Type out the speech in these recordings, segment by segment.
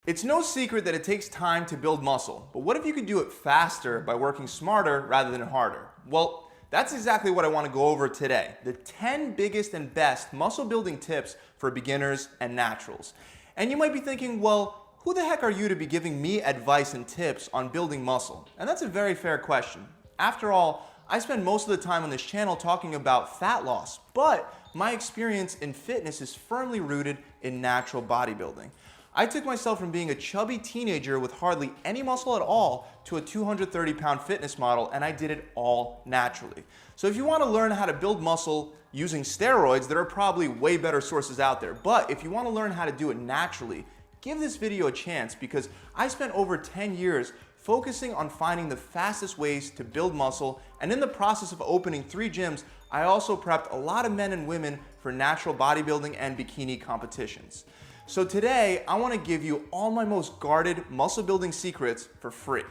It's no secret that it takes time to build muscle, but what if you could do it faster by working smarter rather than harder? Well, that's exactly what I want to go over today. The 10 biggest and best muscle building tips for beginners and naturals. And you might be thinking, well, who the heck are you to be giving me advice and tips on building muscle? And that's a very fair question. After all, I spend most of the time on this channel talking about fat loss, but my experience in fitness is firmly rooted in natural bodybuilding. I took myself from being a chubby teenager with hardly any muscle at all to a 230-pound fitness model, and I did it all naturally. So if you want to learn how to build muscle using steroids, there are probably way better sources out there. But if you want to learn how to do it naturally, give this video a chance, because I spent over 10 years focusing on finding the fastest ways to build muscle, and in the process of opening 3 gyms, I also prepped a lot of men and women for natural bodybuilding and bikini competitions. So today, I want to give you all my most guarded muscle building secrets for free.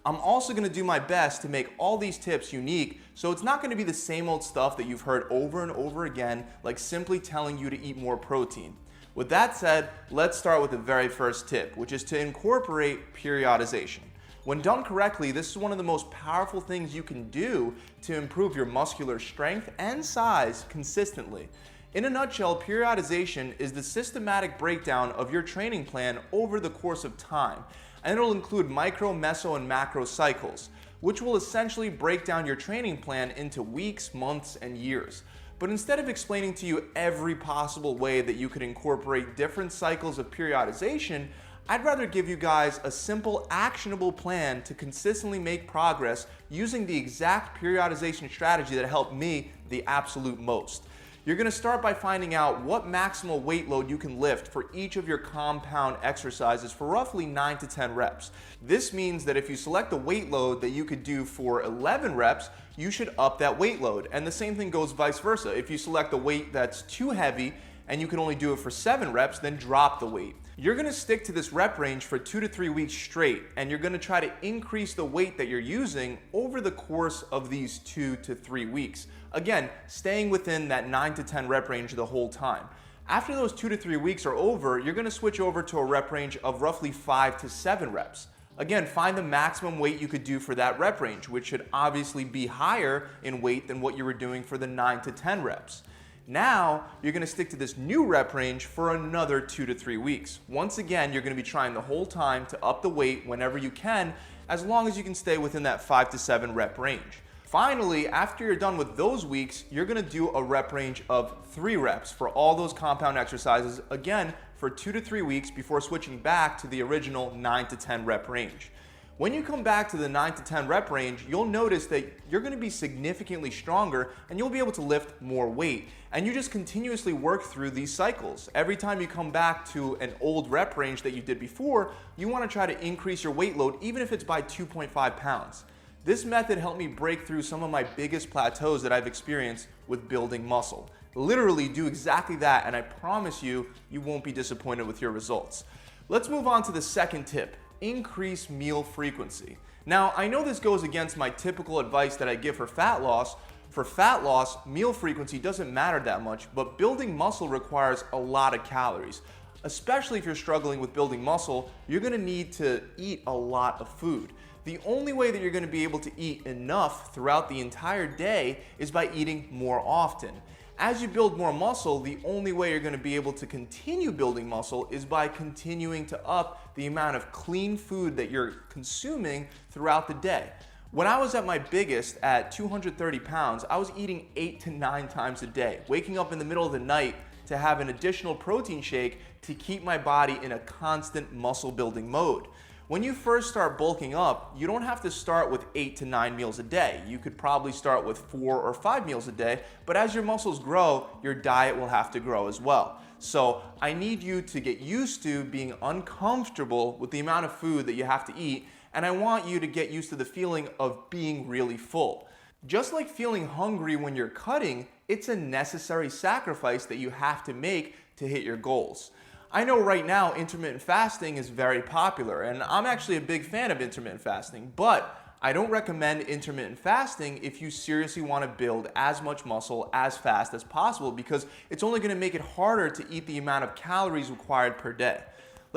I'm also going to do my best to make all these tips unique, so it's not going to be the same old stuff that you've heard over and over again, like simply telling you to eat more protein. With that said, let's start with the very first tip, which is to incorporate periodization. When done correctly, this is one of the most powerful things you can do to improve your muscular strength and size consistently. In a nutshell, periodization is the systematic breakdown of your training plan over the course of time, and it'll include micro, meso, and macro cycles, which will essentially break down your training plan into weeks, months, and years. But instead of explaining to you every possible way that you could incorporate different cycles of periodization, I'd rather give you guys a simple, actionable plan to consistently make progress using the exact periodization strategy that helped me the absolute most. You're going to start by finding out what maximal weight load you can lift for each of your compound exercises for roughly 9 to 10 reps. This means that if you select a weight load that you could do for 11 reps, you should up that weight load. And the same thing goes vice versa. If you select a weight that's too heavy and you can only do it for 7 reps, then drop the weight. You're going to stick to this rep range for 2 to 3 weeks straight, and you're going to try to increase the weight that you're using over the course of these 2 to 3 weeks. Again, staying within that 9 to 10 rep range the whole time. After those 2 to 3 weeks are over, you're going to switch over to a rep range of roughly 5 to 7 reps. Again, find the maximum weight you could do for that rep range, which should obviously be higher in weight than what you were doing for the 9 to 10 reps. Now, you're going to stick to this new rep range for another 2 to 3 weeks. Once again, you're going to be trying the whole time to up the weight whenever you can, as long as you can stay within that 5 to 7 rep range. Finally, after you're done with those weeks, you're going to do a rep range of 3 reps for all those compound exercises, again, for 2 to 3 weeks before switching back to the original 9 to 10 rep range. When you come back to the 9 to 10 rep range, you'll notice that you're going to be significantly stronger and you'll be able to lift more weight. And you just continuously work through these cycles. Every time you come back to an old rep range that you did before, you want to try to increase your weight load, even if it's by 2.5 pounds. This method helped me break through some of my biggest plateaus that I've experienced with building muscle. Literally do exactly that, and I promise you, you won't be disappointed with your results. Let's move on to the second tip. Increase meal frequency. Now, I know this goes against my typical advice that I give for fat loss. For fat loss, meal frequency doesn't matter that much, but building muscle requires a lot of calories. Especially if you're struggling with building muscle, you're going to need to eat a lot of food. The only way that you're going to be able to eat enough throughout the entire day is by eating more often. As you build more muscle, the only way you're going to be able to continue building muscle is by continuing to up the amount of clean food that you're consuming throughout the day. When I was at my biggest at 230 pounds, I was eating 8 to 9 times a day, waking up in the middle of the night to have an additional protein shake to keep my body in a constant muscle building mode. When you first start bulking up, you don't have to start with 8 to 9 meals a day. You could probably start with 4 or 5 meals a day, but as your muscles grow, your diet will have to grow as well. So I need you to get used to being uncomfortable with the amount of food that you have to eat, and I want you to get used to the feeling of being really full. Just like feeling hungry when you're cutting, it's a necessary sacrifice that you have to make to hit your goals. I know right now intermittent fasting is very popular, and I'm actually a big fan of intermittent fasting, but I don't recommend intermittent fasting if you seriously want to build as much muscle as fast as possible, because it's only going to make it harder to eat the amount of calories required per day.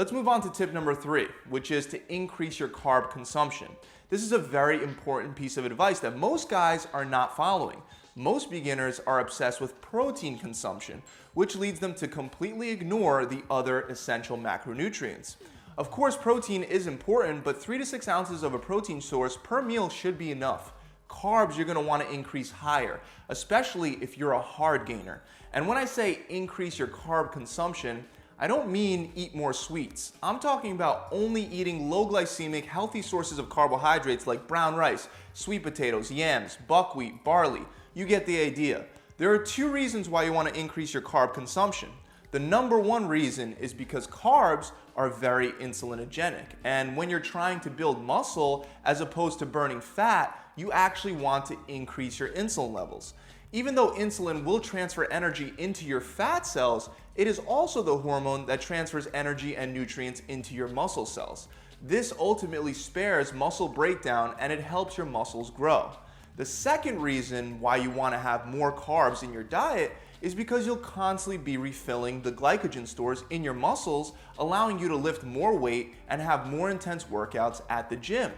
Let's move on to tip number 3, which is to increase your carb consumption. This is a very important piece of advice that most guys are not following. Most beginners are obsessed with protein consumption, which leads them to completely ignore the other essential macronutrients. Of course, protein is important, but 3 to 6 ounces of a protein source per meal should be enough. Carbs you're going to want to increase higher, especially if you're a hard gainer. And when I say increase your carb consumption, I don't mean eat more sweets. I'm talking about only eating low glycemic, healthy sources of carbohydrates like brown rice, sweet potatoes, yams, buckwheat, barley. You get the idea. There are 2 reasons why you want to increase your carb consumption. The number 1 reason is because carbs are very insulinogenic. And when you're trying to build muscle as opposed to burning fat, you actually want to increase your insulin levels. Even though insulin will transfer energy into your fat cells, it is also the hormone that transfers energy and nutrients into your muscle cells. This ultimately spares muscle breakdown and it helps your muscles grow. The second reason why you want to have more carbs in your diet is because you'll constantly be refilling the glycogen stores in your muscles, allowing you to lift more weight and have more intense workouts at the gym.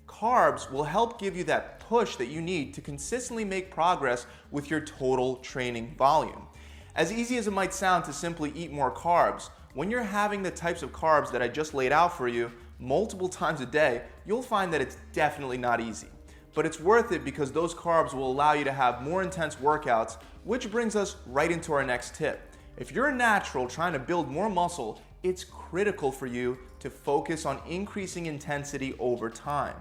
Carbs will help give you that push that you need to consistently make progress with your total training volume. As easy as it might sound to simply eat more carbs, when you're having the types of carbs that I just laid out for you multiple times a day, you'll find that it's definitely not easy. But it's worth it because those carbs will allow you to have more intense workouts, which brings us right into our next tip. If you're a natural trying to build more muscle, it's critical for you to focus on increasing intensity over time.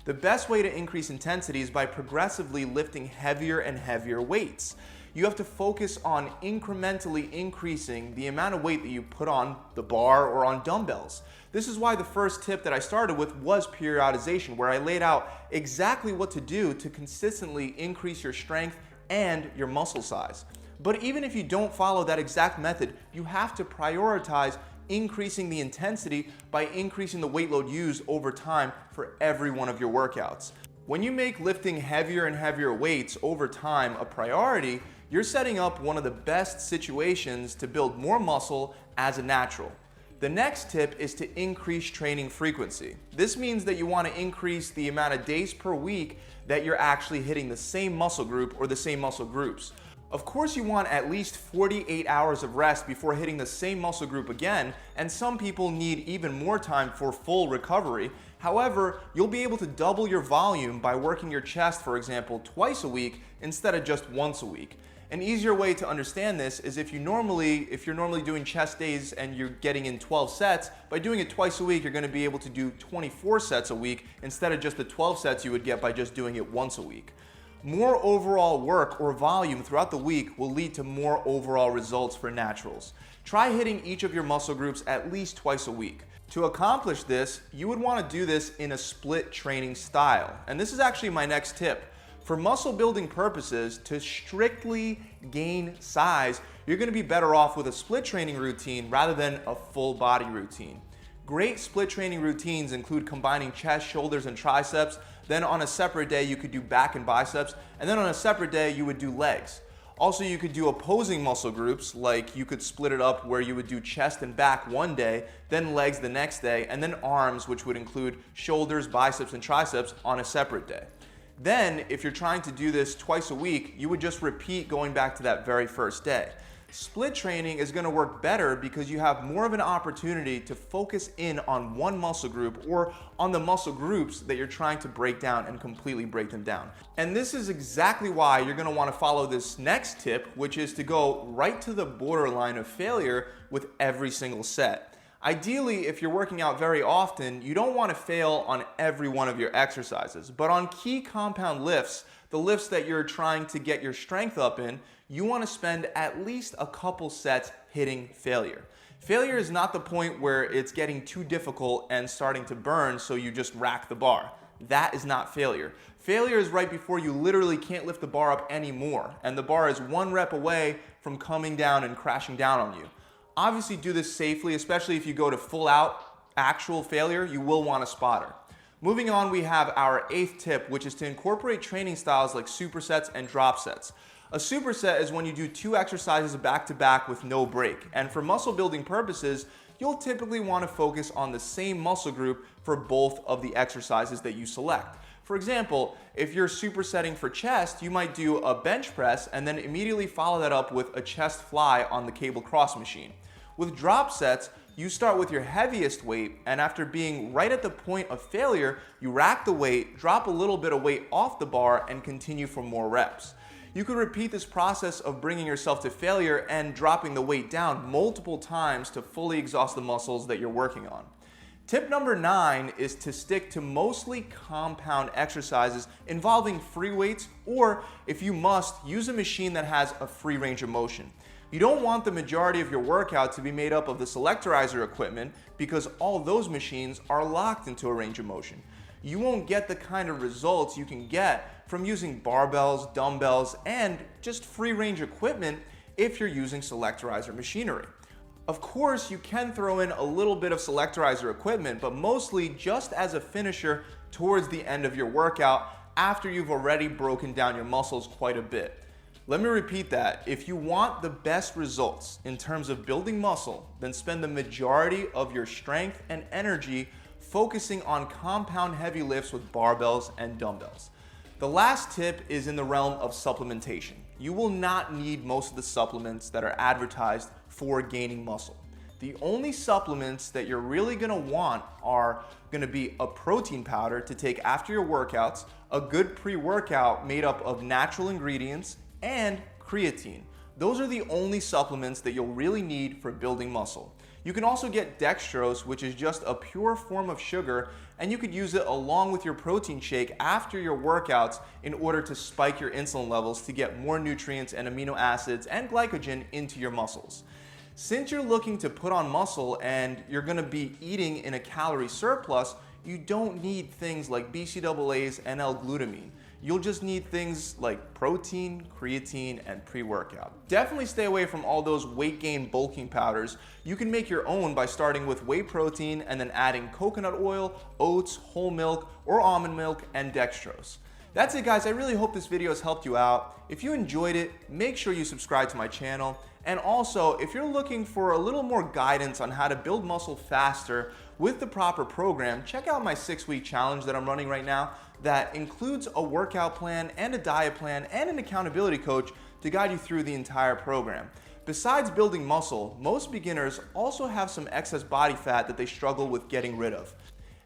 The best way to increase intensity is by progressively lifting heavier and heavier weights. You have to focus on incrementally increasing the amount of weight that you put on the bar or on dumbbells. This is why the first tip that I started with was periodization, where I laid out exactly what to do to consistently increase your strength and your muscle size. But even if you don't follow that exact method, you have to prioritize increasing the intensity by increasing the weight load used over time for every one of your workouts. When you make lifting heavier and heavier weights over time a priority, you're setting up one of the best situations to build more muscle as a natural. The next tip is to increase training frequency. This means that you want to increase the amount of days per week that you're actually hitting the same muscle group or the same muscle groups. Of course, you want at least 48 hours of rest before hitting the same muscle group again, and some people need even more time for full recovery. However, you'll be able to double your volume by working your chest, for example, twice a week instead of just once a week. An easier way to understand this is if you're normally doing chest days and you're getting in 12 sets, by doing it twice a week, you're going to be able to do 24 sets a week instead of just the 12 sets you would get by just doing it once a week. More overall work or volume throughout the week will lead to more overall results for naturals. Try hitting each of your muscle groups at least twice a week. To accomplish this, you would want to do this in a split training style. And this is actually my next tip. For muscle building purposes, to strictly gain size, you're going to be better off with a split training routine rather than a full body routine. Great split training routines include combining chest, shoulders, and triceps. Then on a separate day, you could do back and biceps. And then on a separate day, you would do legs. Also, you could do opposing muscle groups, like you could split it up where you would do chest and back one day, then legs the next day, and then arms, which would include shoulders, biceps, and triceps on a separate day. Then, if you're trying to do this twice a week, you would just repeat going back to that very first day. Split training is going to work better because you have more of an opportunity to focus in on one muscle group or on the muscle groups that you're trying to break down and completely break them down. And this is exactly why you're going to want to follow this next tip, which is to go right to the borderline of failure with every single set. Ideally, if you're working out very often, you don't want to fail on every one of your exercises, but on key compound lifts, the lifts that you're trying to get your strength up in, you want to spend at least a couple sets hitting failure. Failure is not the point where it's getting too difficult and starting to burn, so you just rack the bar. That is not failure. Failure is right before you literally can't lift the bar up anymore, and the bar is one rep away from coming down and crashing down on you. Obviously, do this safely, especially if you go to full out actual failure, you will want a spotter. Moving on, we have our 8th tip, which is to incorporate training styles like supersets and drop sets. A superset is when you do 2 exercises back to back with no break. And for muscle building purposes, you'll typically want to focus on the same muscle group for both of the exercises that you select. For example, if you're supersetting for chest, you might do a bench press and then immediately follow that up with a chest fly on the cable cross machine. With drop sets, you start with your heaviest weight, and after being right at the point of failure, you rack the weight, drop a little bit of weight off the bar, and continue for more reps. You could repeat this process of bringing yourself to failure and dropping the weight down multiple times to fully exhaust the muscles that you're working on. Tip number 9 is to stick to mostly compound exercises involving free weights, or if you must, use a machine that has a free range of motion. You don't want the majority of your workout to be made up of the selectorizer equipment because all those machines are locked into a range of motion. You won't get the kind of results you can get from using barbells, dumbbells, and just free range equipment if you're using selectorizer machinery. Of course, you can throw in a little bit of selectorizer equipment, but mostly just as a finisher towards the end of your workout after you've already broken down your muscles quite a bit. Let me repeat that. If you want the best results in terms of building muscle, then spend the majority of your strength and energy focusing on compound heavy lifts with barbells and dumbbells. The last tip is in the realm of supplementation. You will not need most of the supplements that are advertised for gaining muscle. The only supplements that you're really gonna want are gonna be a protein powder to take after your workouts, a good pre-workout made up of natural ingredients, and creatine. Those are the only supplements that you'll really need for building muscle. You can also get dextrose, which is just a pure form of sugar, and you could use it along with your protein shake after your workouts in order to spike your insulin levels to get more nutrients and amino acids and glycogen into your muscles. Since you're looking to put on muscle and you're gonna be eating in a calorie surplus, you don't need things like BCAAs and L-glutamine. You'll just need things like protein, creatine, and pre-workout. Definitely stay away from all those weight gain bulking powders. You can make your own by starting with whey protein and then adding coconut oil, oats, whole milk, or almond milk, and dextrose. That's it, guys. I really hope this video has helped you out. If you enjoyed it, make sure you subscribe to my channel. And also, if you're looking for a little more guidance on how to build muscle faster with the proper program, check out my 6-week challenge that I'm running right now that includes a workout plan and a diet plan and an accountability coach to guide you through the entire program. Besides building muscle, most beginners also have some excess body fat that they struggle with getting rid of.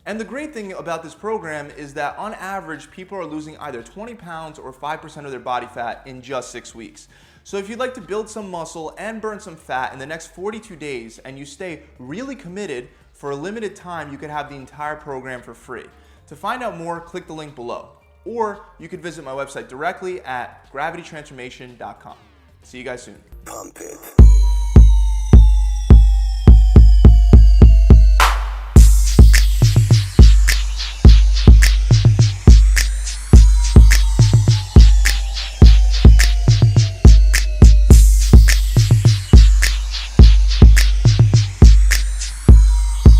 And the great thing about this program is that on average, people are losing either 20 pounds or 5% of their body fat in just 6 weeks. So if you'd like to build some muscle and burn some fat in the next 42 days and you stay really committed, for a limited time, you could have the entire program for free. To find out more, click the link below. Or you could visit my website directly at gravitytransformation.com. See you guys soon. Pump it.